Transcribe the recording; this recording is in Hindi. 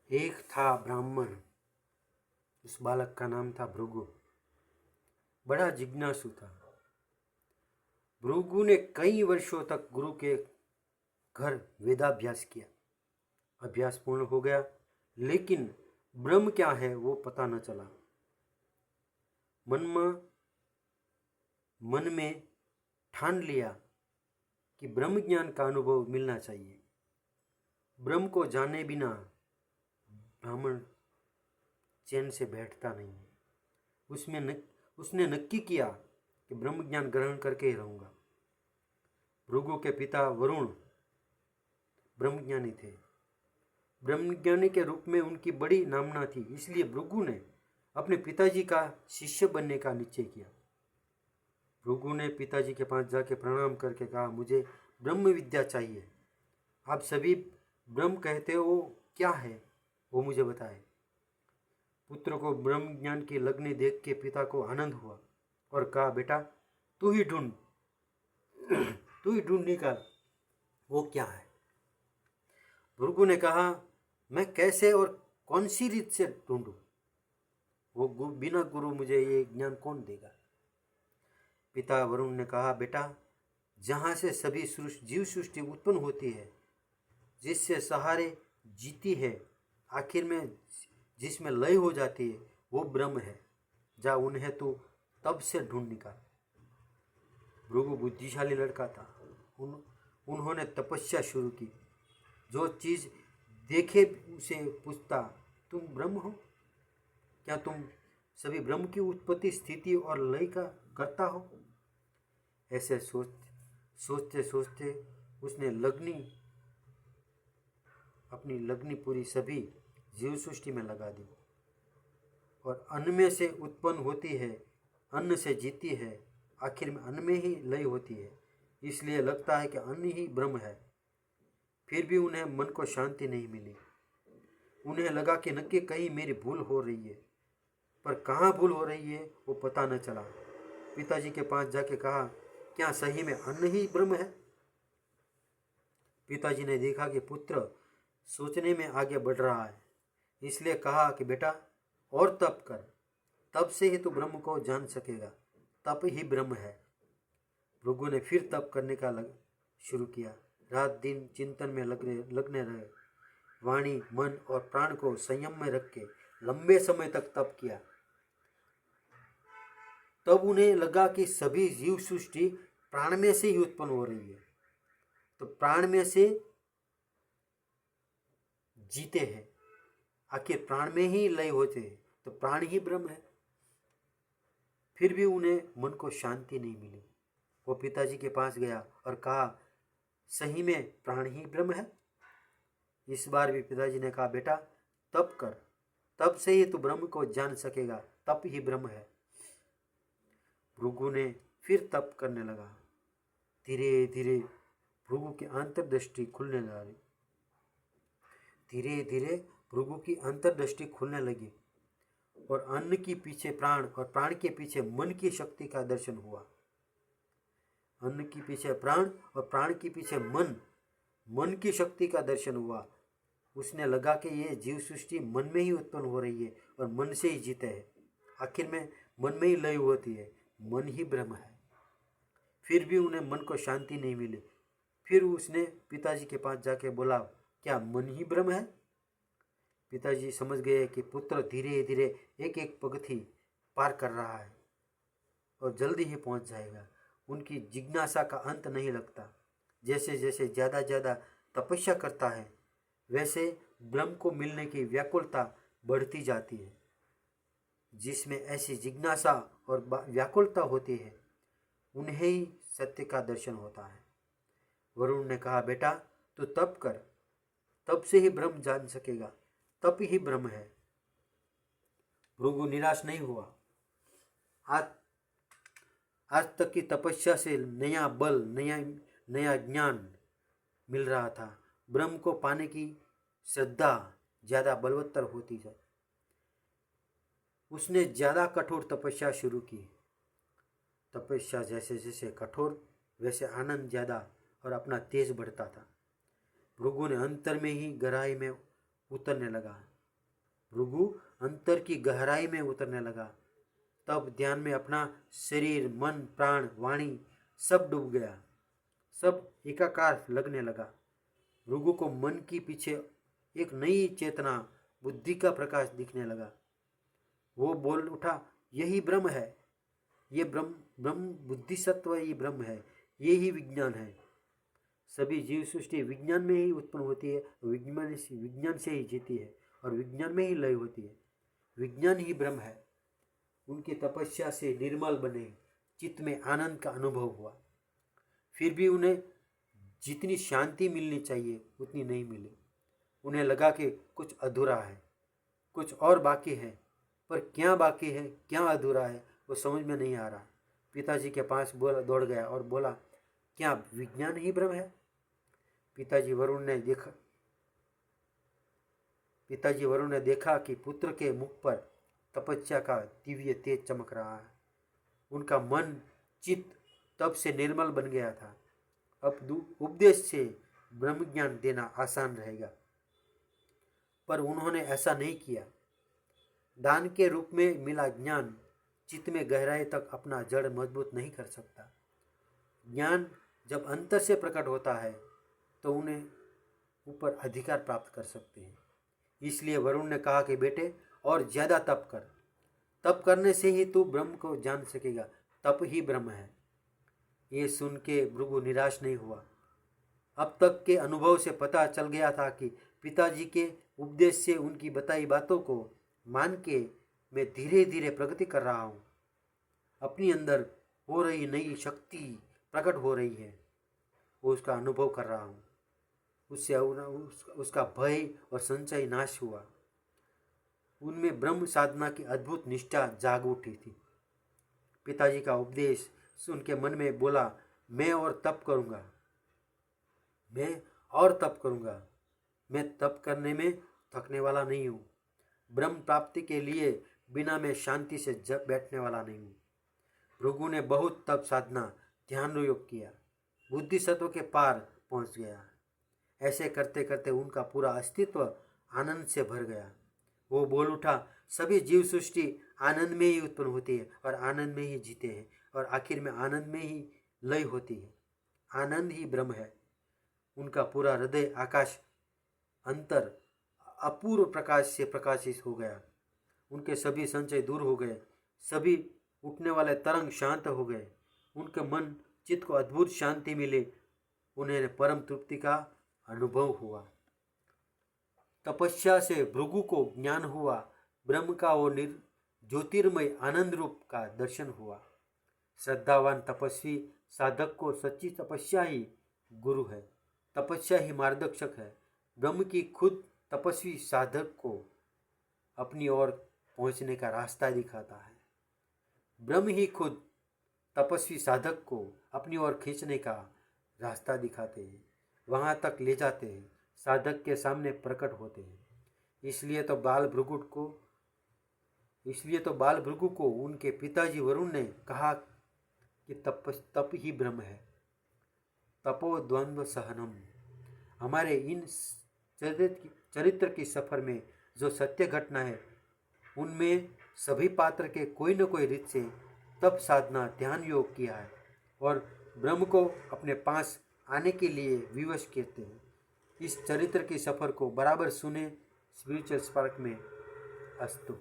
एक था ब्राह्मण। उस बालक का नाम था भृगु। बड़ा जिज्ञासु था। भृगु ने कई वर्षों तक गुरु के घर वेदाभ्यास किया। अभ्यास पूर्ण हो गया, लेकिन ब्रह्म क्या है वो पता न चला। मन में ठान लिया कि ब्रह्म ज्ञान का अनुभव मिलना चाहिए। ब्रह्म को जाने बिना ब्राह्मण चैन से बैठता नहीं। उसने नक्की किया कि ब्रह्म ज्ञान ग्रहण करके ही रहूँगा। भृगु के पिता वरुण ब्रह्मज्ञानी थे। ब्रह्मज्ञानी के रूप में उनकी बड़ी नामना थी, इसलिए भृगु ने अपने पिताजी का शिष्य बनने का निश्चय किया। भृगु ने पिताजी के पास जाके प्रणाम करके कहा, मुझे ब्रह्म विद्या चाहिए। आप सभी ब्रह्म कहते हो, क्या है वो मुझे बताए। पुत्र को ब्रह्म ज्ञान की लगनी देख के पिता को आनंद हुआ और कहा, बेटा तू ही ढूंढ निकाल वो क्या है। भृगु ने कहा, मैं कैसे और कौन सी रीत से ढूंढूं? वो बिना गुरु मुझे ये ज्ञान कौन देगा। पिता वरुण ने कहा, बेटा जहाँ से सभी जीव सृष्टि उत्पन्न होती है, जिससे सहारे जीती है, आखिर में जिसमें लय हो जाती है, वो ब्रह्म है। जा उन्हें तू तब से ढूंढ निकाल। भृगु बुद्धिशाली लड़का था। उन्होंने तपस्या शुरू की। जो चीज़ देखे उसे पूछता, तुम ब्रह्म हो? क्या तुम सभी ब्रह्म की उत्पत्ति, स्थिति और लय का करता हो? ऐसे सोचते सोचते उसने अपनी लगनी पूरी सभी जीव सृष्टि में लगा दी। और अन्न में से उत्पन्न होती है, अन्न से जीती है, आखिर में अन्न में ही लय होती है, इसलिए लगता है कि अन्न ही ब्रह्म है। फिर भी उन्हें मन को शांति नहीं मिली। उन्हें लगा कि नक्की कहीं मेरी भूल हो रही है, पर कहाँ भूल हो रही है वो पता न चला। पिताजी के पास जाके कहा, क्या सही में अन्न ही ब्रह्म है? पिताजी ने देखा कि पुत्र सोचने में आगे बढ़ रहा है, इसलिए कहा कि बेटा और तप कर, तब से ही तू ब्रह्म को जान सकेगा। तप ही ब्रह्म है। भृगु ने फिर तप करने का शुरू किया। रात दिन चिंतन में लगने रहे। वाणी, मन और प्राण को संयम में रख के लंबे समय तक तप किया। तब उन्हें लगा कि सभी जीव सृष्टि प्राण में से ही उत्पन्न हो रही है, तो प्राण में से जीते हैं, आखिर प्राण में ही लय होते हैं, तो प्राण ही ब्रह्म है। फिर भी उन्हें मन को शांति नहीं मिली। वो पिताजी के पास गया और कहा, सही में प्राण ही ब्रह्म है? इस बार भी पिताजी ने कहा, बेटा तप कर, तब से ही तू ब्रह्म को जान सकेगा। तप ही ब्रह्म है। भृगु ने फिर तप करने लगा। धीरे धीरे भृगु की अंतर्दृष्टि खुलने लगी। धीरे धीरे भृगु की अंतर्दृष्टि खुलने लगी और अन्न के पीछे प्राण और प्राण के पीछे मन की शक्ति का दर्शन हुआ। अन्न के पीछे प्राण और प्राण के पीछे मन की शक्ति का दर्शन हुआ। उसने लगा कि ये जीव सृष्टि मन में ही उत्पन्न हो रही है और मन से ही जीते हैं, आखिर में मन में ही लय होती है, मन ही ब्रह्म है। फिर भी उन्हें मन को शांति नहीं मिली। फिर उसने पिताजी के पास जाके बोला, क्या मन ही ब्रह्म है? पिताजी समझ गए कि पुत्र धीरे धीरे एक एक पगथी पार कर रहा है और जल्दी ही पहुंच जाएगा। उनकी जिज्ञासा का अंत नहीं लगता। जैसे जैसे ज़्यादा तपस्या करता है, वैसे ब्रह्म को मिलने की व्याकुलता बढ़ती जाती है। जिसमें ऐसी जिज्ञासा और व्याकुलता होती है, उन्हें ही सत्य का दर्शन होता है। वरुण ने कहा, बेटा तू तप कर, तब से ही ब्रह्म जान सकेगा। तप ही ब्रह्म है। भृगु निराश नहीं हुआ। आज तक की तपस्या से नया बल, नया ज्ञान मिल रहा था। ब्रह्म को पाने की श्रद्धा ज़्यादा बलवत्तर होती है। उसने ज़्यादा कठोर तपस्या शुरू की। तपस्या जैसे जैसे कठोर, वैसे आनंद ज़्यादा और अपना तेज बढ़ता था। भृगु ने अंतर में ही गहराई में उतरने लगा। भृगु अंतर की गहराई में उतरने लगा। तब ध्यान में अपना शरीर, मन, प्राण, वाणी सब डूब गया, सब एकाकार लगने लगा। भृगु को मन की पीछे एक नई चेतना, बुद्धि का प्रकाश दिखने लगा। वो बोल उठा, यही ब्रह्म है, ये ब्रह्म बुद्धि सत्व ही ब्रह्म है, ये ही विज्ञान है। सभी जीव सृष्टि विज्ञान में ही उत्पन्न होती है, विज्ञान से ही जीती है और विज्ञान में ही लय होती है। विज्ञान ही ब्रह्म है। उनकी तपस्या से निर्मल बने, चित्त में आनंद का अनुभव हुआ। फिर भी उन्हें जितनी शांति मिलनी चाहिए उतनी नहीं मिली। उन्हें लगा कि कुछ अधूरा है, कुछ और बाकी है, पर क्या बाकी है, क्या अधूरा है, वो समझ में नहीं आ रहा। पिताजी के पास दौड़ गया और बोला, क्या विज्ञान ही ब्रह्म है? पिताजी वरुण ने देखा कि पुत्र के मुख पर तपस्या का दिव्य तेज चमक रहा है। उनका मन, चित्त तब से निर्मल बन गया था। अब उपदेश से ब्रह्म ज्ञान देना आसान रहेगा, पर उन्होंने ऐसा नहीं किया। दान के रूप में मिला ज्ञान चित्त में गहराई तक अपना जड़ मजबूत नहीं कर सकता। ज्ञान जब अंतर से प्रकट होता है तो उन्हें ऊपर अधिकार प्राप्त कर सकते हैं। इसलिए वरुण ने कहा कि बेटे, और ज़्यादा तप कर। तप करने से ही तू ब्रह्म को जान सकेगा। तप ही ब्रह्म है। ये सुन के भृगु निराश नहीं हुआ। अब तक के अनुभव से पता चल गया था कि पिताजी के उपदेश से उनकी बताई बातों को मान के मैं धीरे धीरे प्रगति कर रहा हूँ। अपनी अंदर हो रही नई शक्ति प्रकट हो रही है, वो उसका अनुभव कर रहा हूँ। उससे उसका भय और संशय नाश हुआ। उनमें ब्रह्म साधना की अद्भुत निष्ठा जाग उठी थी। पिताजी का उपदेश सुन के मन में बोला, मैं और तप करूँगा, मैं और तप करूँगा। मैं तप करने में थकने वाला नहीं हूँ। ब्रह्म प्राप्ति के लिए बिना मैं शांति से बैठने वाला नहीं हूँ। भृगु ने बहुत तप साधना, ध्यान योग किया, बुद्धि सत्व के पार पहुँच गया। ऐसे करते करते उनका पूरा अस्तित्व आनंद से भर गया। वो बोल उठा, सभी जीव सृष्टि आनंद में ही उत्पन्न होती है और आनंद में ही जीते हैं और आखिर में आनंद में ही लय होती है। आनंद ही ब्रह्म है। उनका पूरा हृदय आकाश अंतर अपूर्व प्रकाश से प्रकाशित हो गया। उनके सभी संचय दूर हो गए, सभी उठने वाले तरंग शांत हो गए। उनके मन चित्त को अद्भुत शांति मिली। उन्हें परम तृप्ति का अनुभव हुआ। तपस्या से भृगु को ज्ञान हुआ। ब्रह्म का वो ज्योतिर्मय आनंद रूप का दर्शन हुआ। श्रद्धावान तपस्वी साधक को सच्ची तपस्या ही गुरु है, तपस्या ही मार्गदर्शक है। ब्रह्म की खुद तपस्वी साधक को अपनी ओर पहुंचने का रास्ता दिखाता है। ब्रह्म ही खुद तपस्वी साधक को अपनी ओर खींचने का रास्ता दिखाते हैं, वहाँ तक ले जाते हैं, साधक के सामने प्रकट होते हैं। इसलिए तो बाल भृगु को उनके पिताजी वरुण ने कहा कि तप ही ब्रह्म है। तपो द्वंद्व सहनम। हमारे इन चरित्र की सफर में जो सत्य घटना है, उनमें सभी पात्र के कोई न कोई रीत से तप साधना, ध्यान योग किया है और ब्रह्म को अपने पास आने के लिए विवश कहते हैं। इस चरित्र की सफर को बराबर सुने। स्पिरिचुअल स्पार्क में अस्तु।